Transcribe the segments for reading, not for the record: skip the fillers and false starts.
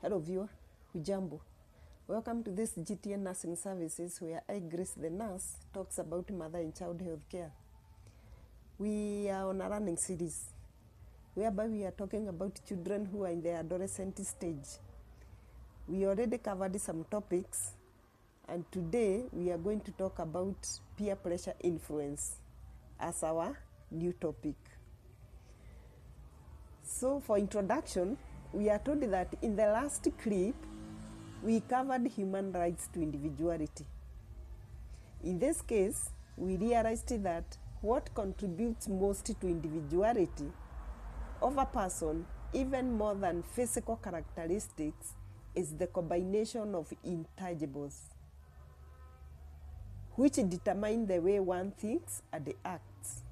Hello viewer, hujambo. Welcome to this GTN Nursing Services where I, Grace the nurse, talks about mother and child health care. We are on a running series whereby we are talking about children who are in the adolescent stage. We already covered some topics and today we are going to talk about peer pressure influence as our new topic. So for introduction, we are told that in the last clip, we covered human rights to individuality. In this case, we realized that what contributes most to individuality of a person, even more than physical characteristics, is the combination of intangibles, which determine the way one thinks and acts,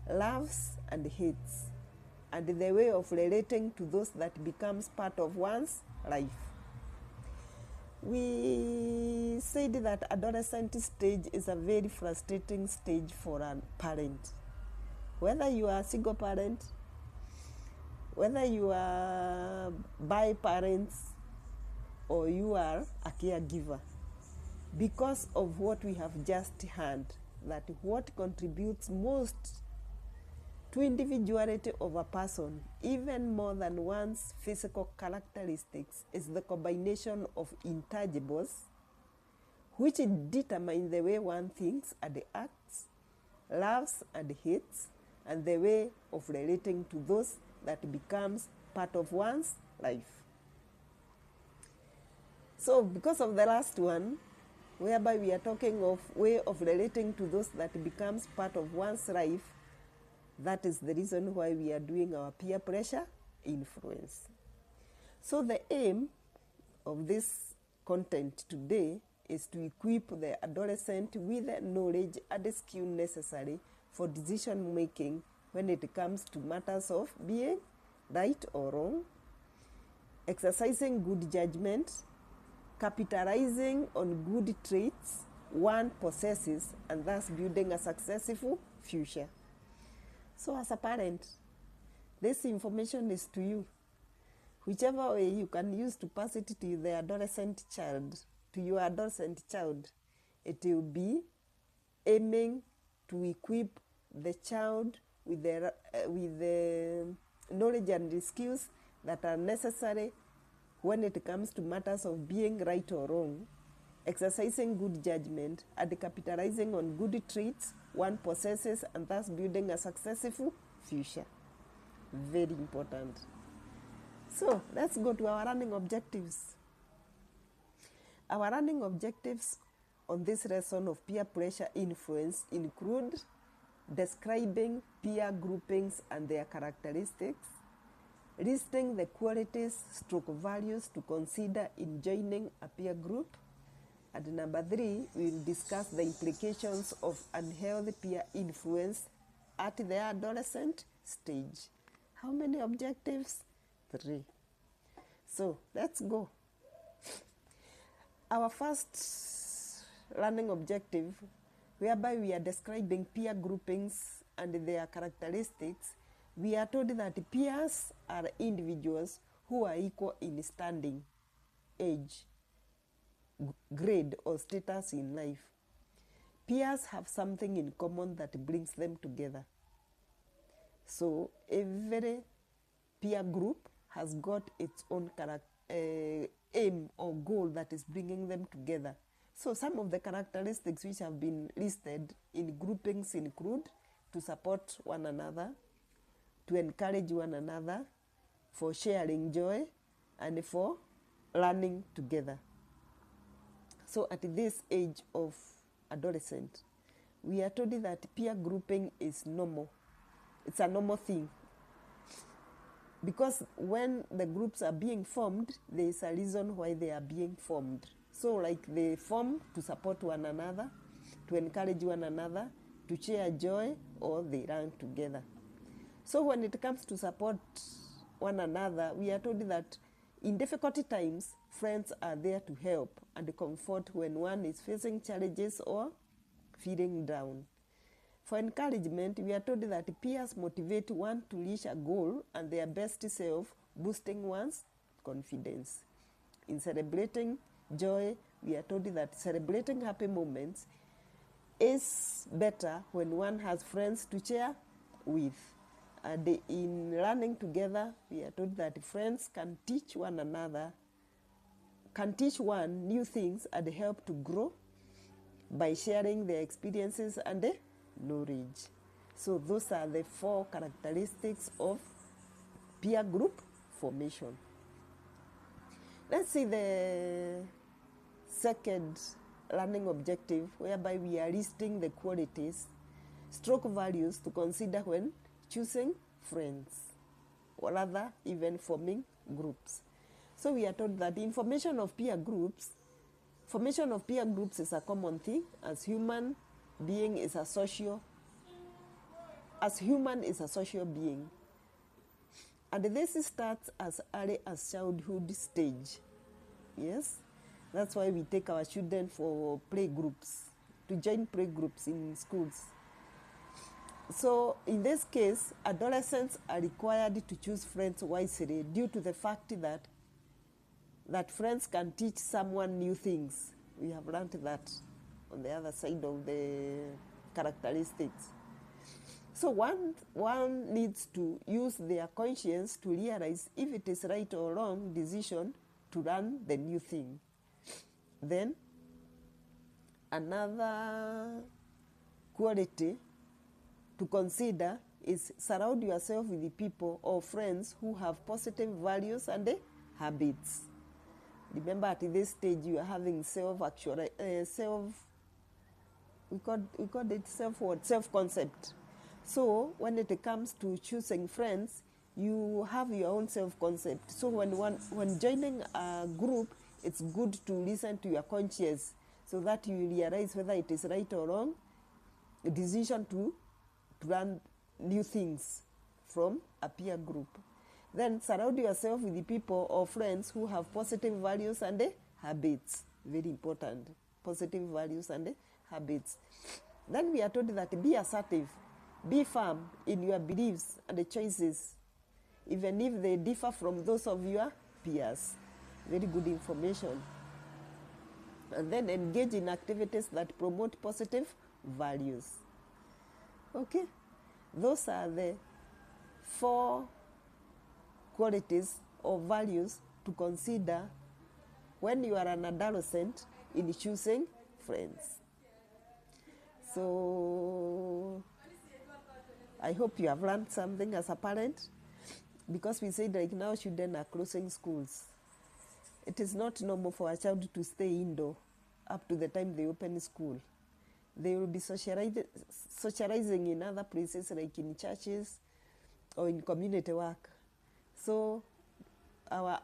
loves and hates, and the way of relating to those that becomes part of one's life. We said that adolescent stage is a very frustrating stage for a parent. Whether you are a single parent, whether you are by parents, or you are a caregiver, because of what we have just heard, that what contributes most to individuality of a person, even more than one's physical characteristics, is the combination of intangibles, which determine the way one thinks and acts, loves and hates, and the way of relating to those that becomes part of one's life. So because of the last one, whereby we are talking of way of relating to those that becomes part of one's life, that is the reason why we are doing our peer pressure influence. So the aim of this content today is to equip the adolescent with the knowledge and skill necessary for decision making when it comes to matters of being right or wrong, exercising good judgment, capitalizing on good traits one possesses, and thus building a successful future. So as a parent, this information is to you. Whichever way you can use to pass it to the adolescent child, to your adolescent child, it will be aiming to equip the child with the knowledge and the skills that are necessary when it comes to matters of being right or wrong, exercising good judgment, and capitalizing on good traits one possesses, and thus building a successful future. Very important. So let's go to our running objectives. Our running objectives on this lesson of peer pressure influence include describing peer groupings and their characteristics, listing the qualities / values to consider in joining a peer group, and number 3, we will discuss the implications of unhealthy peer influence at the adolescent stage. How many objectives? 3. So let's go. Our first learning objective, whereby we are describing peer groupings and their characteristics, we are told that peers are individuals who are equal in standing, age, grade or status in life. Peers have something in common that brings them together. So every peer group has got its own aim or goal that is bringing them together. So some of the characteristics which have been listed in groupings include to support one another, to encourage one another, for sharing joy, and for learning together. So at this age of adolescent, we are told that peer grouping is normal. It's a normal thing. Because when the groups are being formed, there is a reason why they are being formed. So like they form to support one another, to encourage one another, to share joy, or they learn together. So when it comes to support one another, we are told that in difficult times, friends are there to help and comfort when one is facing challenges or feeling down. For encouragement, we are told that peers motivate one to reach a goal and their best self, boosting one's confidence. In celebrating joy, we are told that celebrating happy moments is better when one has friends to share with. And in learning together, we are told that friends can teach one another, can teach one new things and help to grow by sharing their experiences and knowledge. So those are the 4 characteristics of peer group formation. Let's see the second learning objective, whereby we are listing the qualities, stroke values to consider when choosing friends, or rather even forming groups. So we are told that the formation of peer groups is a common thing, as human is a social being. And this starts as early as childhood stage. Yes, that's why we take our children for play groups, to join play groups in schools. So in this case, adolescents are required to choose friends wisely due to the fact that friends can teach someone new things. We have learned that on the other side of the characteristics. So one needs to use their conscience to realize if it is right or wrong decision to learn the new thing. Then another quality to consider is surround yourself with the people or friends who have positive values and habits. Remember, at this stage you are having self-concept. So when it comes to choosing friends, you have your own self-concept. So when joining a group, it's good to listen to your conscience so that you realize whether it is right or wrong, a decision to learn new things from a peer group. Then surround yourself with the people or friends who have positive values and habits. Very important. Positive values and habits. Then we are told that be assertive, be firm in your beliefs and choices, even if they differ from those of your peers. Very good information. And then engage in activities that promote positive values. Okay, those are the 4 qualities or values to consider when you are an adolescent in choosing friends. So I hope you have learned something as a parent, because we said like now children are closing schools. It is not normal for a child to stay indoor up to the time they open school. They will be socializing in other places like in churches or in community work. So our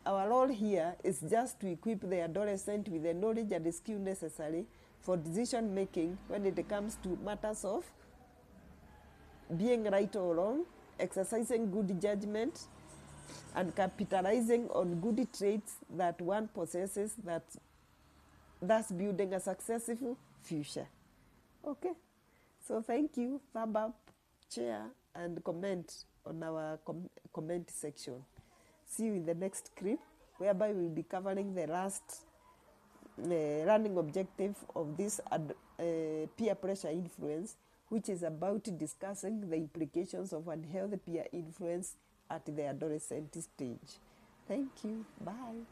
role here is just to equip the adolescent with the knowledge and the skill necessary for decision making when it comes to matters of being right or wrong, exercising good judgment, and capitalizing on good traits that one possesses, thus building a successful future. Okay, so thank you. Thumb up, share, and comment on our comment section. See you in the next clip, whereby we'll be covering the last learning objective of this peer pressure influence, which is about discussing the implications of unhealthy peer influence at the adolescent stage. Thank you. Bye.